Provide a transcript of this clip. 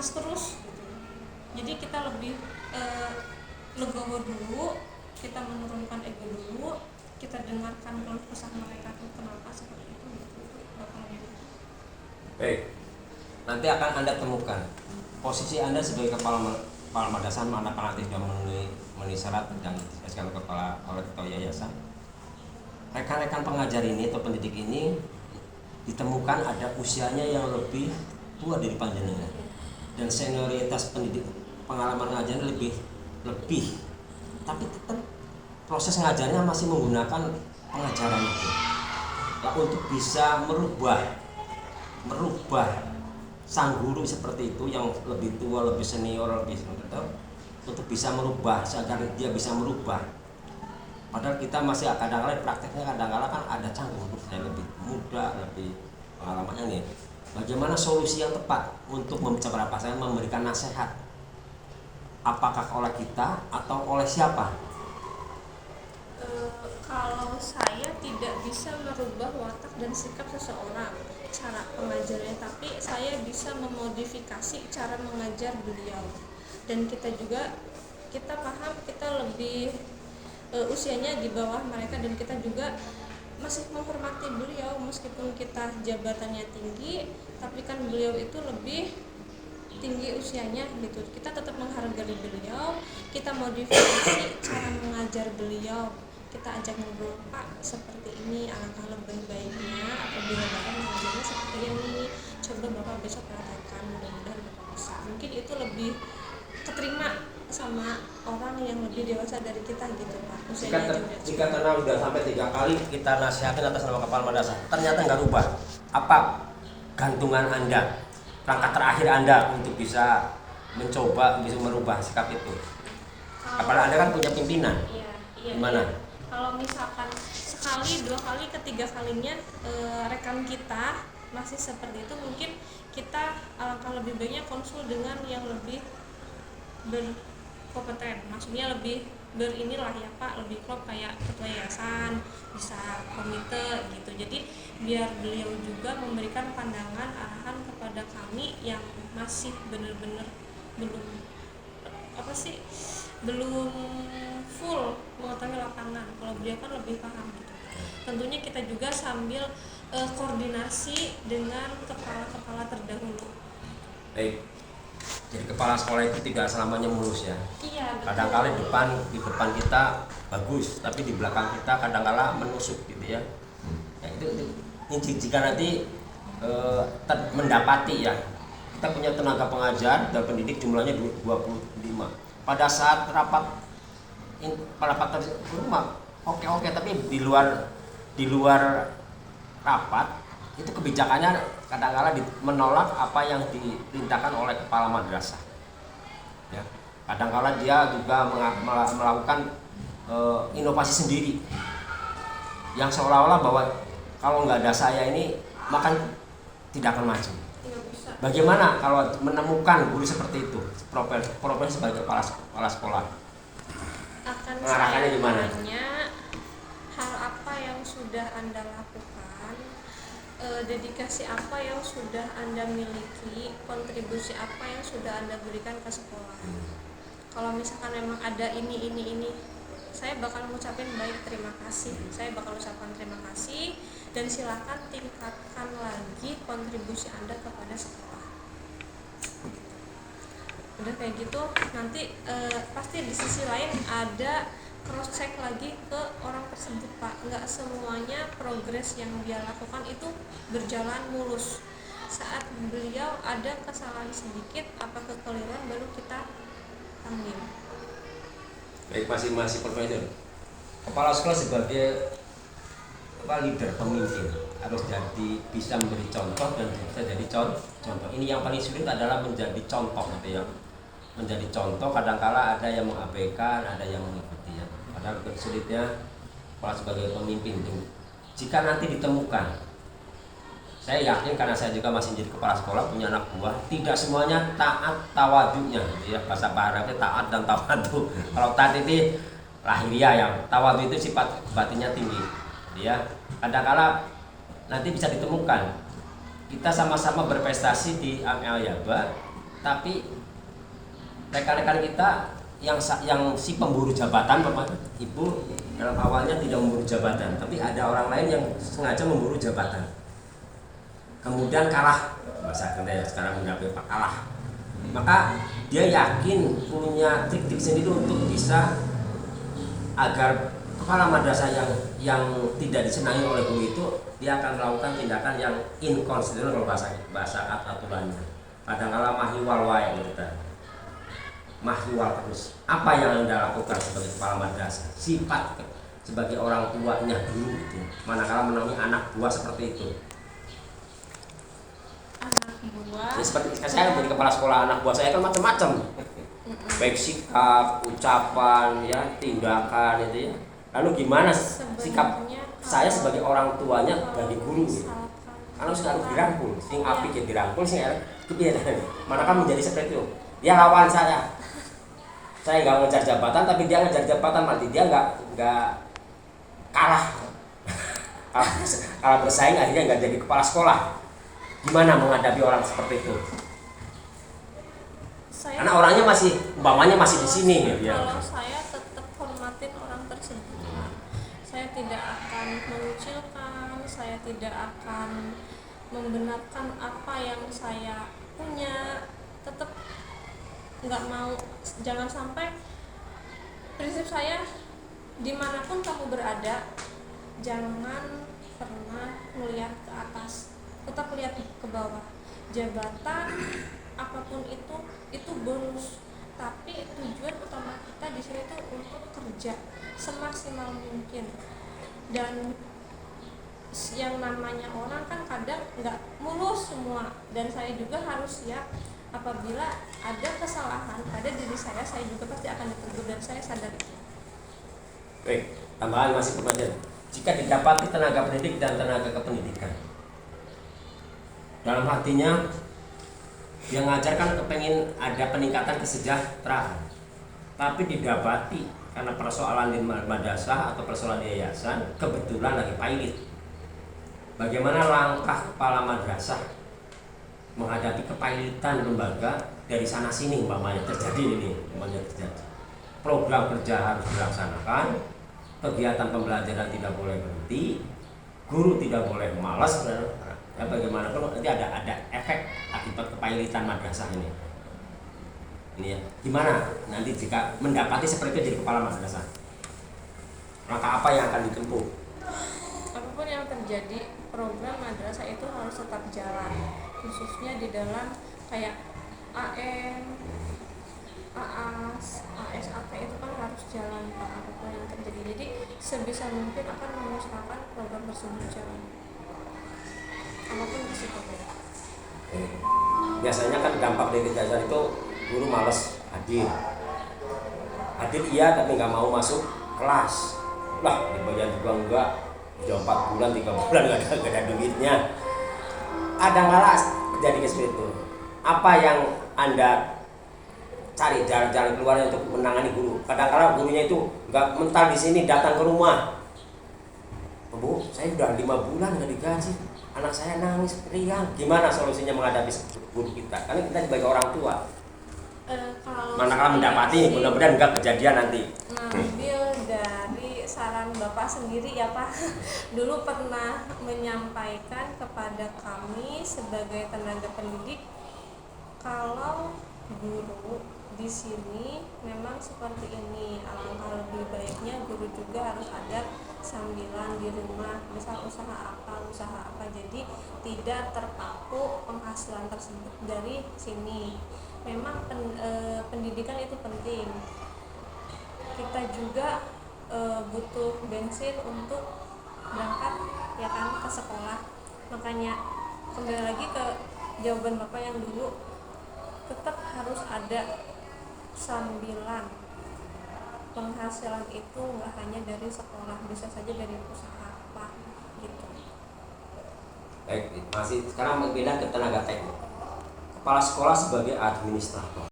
panas terus gitu. Jadi kita lebih legowo dulu, kita menurunkan ego dulu, kita dengarkan keluh kesah mereka tuh kenapa seperti itu gitu. Bakal gitu. Baik, nanti akan Anda temukan posisi Anda sebagai kepala madrasah, anak-anak sudah memenuhi syarat dan dijelaskan oleh ketua yayasan. Rekan-rekan pengajar ini atau pendidik ini ditemukan ada usianya yang lebih tua dari panjenengan dan senioritas pendidik pengalaman ngajarnya lebih, tapi tetap proses ngajarnya masih menggunakan pengajaran itu. Nah, untuk bisa merubah sang guru seperti itu yang lebih tua, lebih senior, lebih tetap untuk bisa merubah agar dia bisa merubah. Padahal kita masih kadang-kadang prakteknya kadang-kadang kan ada canggung yang lebih muda, lebih pengalamannya nih. Bagaimana solusi yang tepat untuk memberikan nasihat? Apakah oleh kita atau oleh siapa? Kalau saya tidak bisa merubah watak dan sikap seseorang cara pengajarnya, tapi saya bisa memodifikasi cara mengajar beliau. Dan kita paham kita lebih usianya di bawah mereka, dan kita juga masih menghormati beliau meskipun kita jabatannya tinggi, tapi kan beliau itu lebih tinggi usianya gitu. Kita tetap menghargai beliau, kita modifikasi cara mengajar beliau, kita ajak ngobrol, Pak seperti ini, alangkah lebih baiknya apabila Bapak mengajarnya seperti ini, coba Bapak besok praktekkan, mudah-mudahan Bapak bisa. Mungkin itu lebih keterima sama orang yang lebih dewasa dari kita gitu, Pak. Jika karena udah sampai 3 kali kita nasihatin atas nama kepala madrasah, ternyata nggak rubah, apa gantungan Anda, langkah terakhir Anda untuk bisa mencoba bisa merubah sikap itu? Apalagi Anda kan punya pimpinan. Iya, gimana? Iya. Kalau misalkan sekali, 2 kali, ketiga kalinya rekan kita masih seperti itu, mungkin kita alangkah lebih baiknya konsul dengan yang lebih berkompeten, maksudnya lebih berinilah ya Pak, lebih klop kayak ketua yayasan, bisa komite gitu. Jadi biar beliau juga memberikan pandangan arahan kepada kami yang masih benar-benar belum full mengetahui lapangan. Kalau beliau kan lebih paham gitu. Tentunya kita juga sambil koordinasi dengan kepala-kepala terdahulu. Baik. Jadi kepala sekolah itu tidak selamanya mulus ya. Iya, betul. Kadang-kala di depan kita bagus, tapi di belakang kita kadang-kala menusuk gitu ya. Ya ini jika nanti mendapati ya, kita punya tenaga pengajar dan pendidik jumlahnya 25. Pada saat rapat rumah, oke, tapi di luar rapat itu kebijakannya kadang-kala menolak apa yang diperintahkan oleh kepala madrasah. Ya, kadang-kala dia juga melakukan inovasi sendiri, yang seolah-olah bahwa kalau nggak ada saya ini maka tidak akan maju. Bagaimana kalau menemukan guru seperti itu, profil sebagai kepala sekolah? Akan mengarahkannya saya gimana? tanya hal apa yang sudah Anda lakukan, dedikasi apa yang sudah Anda miliki, kontribusi apa yang sudah Anda berikan ke sekolah. Kalau misalkan memang ada ini, saya bakal mengucapkan baik, terima kasih. Saya bakal ucapkan terima kasih dan silakan tingkatkan lagi kontribusi Anda kepada sekolah. Udah kayak gitu, nanti pasti di sisi lain ada cross check lagi ke orang tersebut, Pak. Nggak semuanya progres yang dia lakukan itu berjalan mulus. Saat beliau ada kesalahan sedikit, apa kekeliruan, baru kita ambil. Baik, masih profesor. Kepala sekolah sebagai leader, pemimpin, harus bisa memberi contoh dan bisa jadi contoh. Ini yang paling sulit adalah menjadi contoh gitu ya. Menjadi contoh kadang-kala ada yang mengabaikan, ada yang mengikuti ya. Padahal sulitnya kepala sebagai pemimpin itu. Jika nanti ditemukan, saya yakin karena saya juga masih jadi kepala sekolah, punya anak buah, tidak semuanya taat tawaduknya gitu ya. Bahasa Arabnya taat dan tawadu. Kalau taat itu lahiriah, ya tawadu itu sifat batinnya tinggi. Ya, kadang-kala nanti bisa ditemukan kita sama-sama berprestasi di Amel Yaba, Tapi rekan-rekan kita yang si pemburu jabatan, Bapak Ibu, dalam awalnya tidak memburu jabatan, tapi ada orang lain yang sengaja memburu jabatan. Kemudian kalah, bahasa kita sekarang mendapat kalah. Maka dia yakin punya trik-trik sendiri untuk bisa agar kepala madrasah yang tidak disenangi oleh guru itu, dia akan melakukan tindakan yang inkonstitusional kalau bahasa aturannya. Kadang-kala mahiwal wae kita. Mahiwal terus. Apa yang Anda lakukan sebagai kepala madrasah? Sifat sebagai orang tuanya guru itu. Manakala menemui anak buah seperti itu. Anak buah. Ya, seperti saya menjadi kepala sekolah, anak buah saya kan macam-macam. Baik sikap, ucapan, ya, tindakan itu ya. Lalu gimana sikap saya sebagai orang tuanya bagi guru gitu. Kalau harus dirangkul, sing api jadi dirangkul, sing elek kepiye. Manakala menjadi seperti itu. Dia lawan saya. Saya nggak ngejar jabatan, tapi dia ngejar jabatan, mati dia nggak kalah. Kalah bersaing, akhirnya nggak jadi kepala sekolah. Gimana menghadapi orang seperti itu? Karena orangnya umpamanya masih di sini gitu ya. Kalau saya tetap hormatin orang tersebut, saya tidak akan mengucilkan, saya tidak akan membenarkan apa yang saya punya, tetap nggak mau. Jangan sampai, prinsip saya, dimanapun kamu berada, jangan pernah melihat ke atas, tetap lihat ke bawah. Jabatan apapun itu bonus, tapi tujuan utama kita di sini tuh untuk kerja semaksimal mungkin. Dan yang namanya orang kan kadang nggak mulus semua, dan saya juga harus siap apabila ada kesalahan pada diri saya juga pasti akan ditegur, dan saya sadar itu. Baik, tambahan masih pertanyaan. Jika didapati tenaga pendidik dan tenaga kependidikan, dalam hatinya yang ngajarkan kepengen ada peningkatan kesejahteraan, tapi didapati karena persoalan di madrasah atau persoalan di yayasan kebetulan lagi pilot. Bagaimana langkah kepala madrasah menghadapi kepailitan lembaga dari sana sini umpamanya terjadi program kerja harus dilaksanakan, kegiatan pembelajaran tidak boleh berhenti, guru tidak boleh malas, ya bagaimanapun nanti ada efek akibat kepailitan madrasah ini ya. Gimana nanti jika mendapati seperti itu jadi kepala madrasah, langkah apa yang akan ditempuh? Apapun yang terjadi, program madrasah itu harus tetap jalan, khususnya di dalam kayak AM, AAS, ASAT itu kan harus jalan Pak, apapun yang terjadi. Jadi sebisa mungkin akan mengusahakan program tersebut jalan, apapun risikonya. Biasanya kan dampak dari kejahatan itu guru malas hadir iya tapi nggak mau masuk kelas, lah dibayar juga enggak, udah 4 bulan 3 bulan nggak ada duitnya. Kadang-kala jadi seperti itu. Apa yang Anda cari jalan keluar untuk menangani guru? Kadang-kala gurunya itu nggak mental di sini, datang ke rumah, Bu, saya udah 5 bulan nggak digaji, anak saya nangis riang. Gimana solusinya menghadapi guru kita? Karena kita sebagai orang tua, manakala mendapati, mudah-mudahan nggak kejadian nanti. Ngambil dari saran Bapak sendiri ya Pak. Dulu pernah menyampaikan kepada kami sebagai tenaga pendidik, kalau guru di sini memang seperti ini, alangkah lebih baiknya guru juga harus ada sambilan di rumah, misal usaha apa, jadi tidak terpaku penghasilan tersebut dari sini. Memang pendidikan itu penting, kita juga butuh bensin untuk berangkat ya kan ke sekolah. Makanya kembali lagi ke jawaban Bapak yang dulu, tetap harus ada sambilan. Penghasilan itu nggak hanya dari sekolah, bisa saja dari usaha apa gitu. Baik, masih sekarang berpindah ke tenaga teknik. Kepala sekolah sebagai administrator.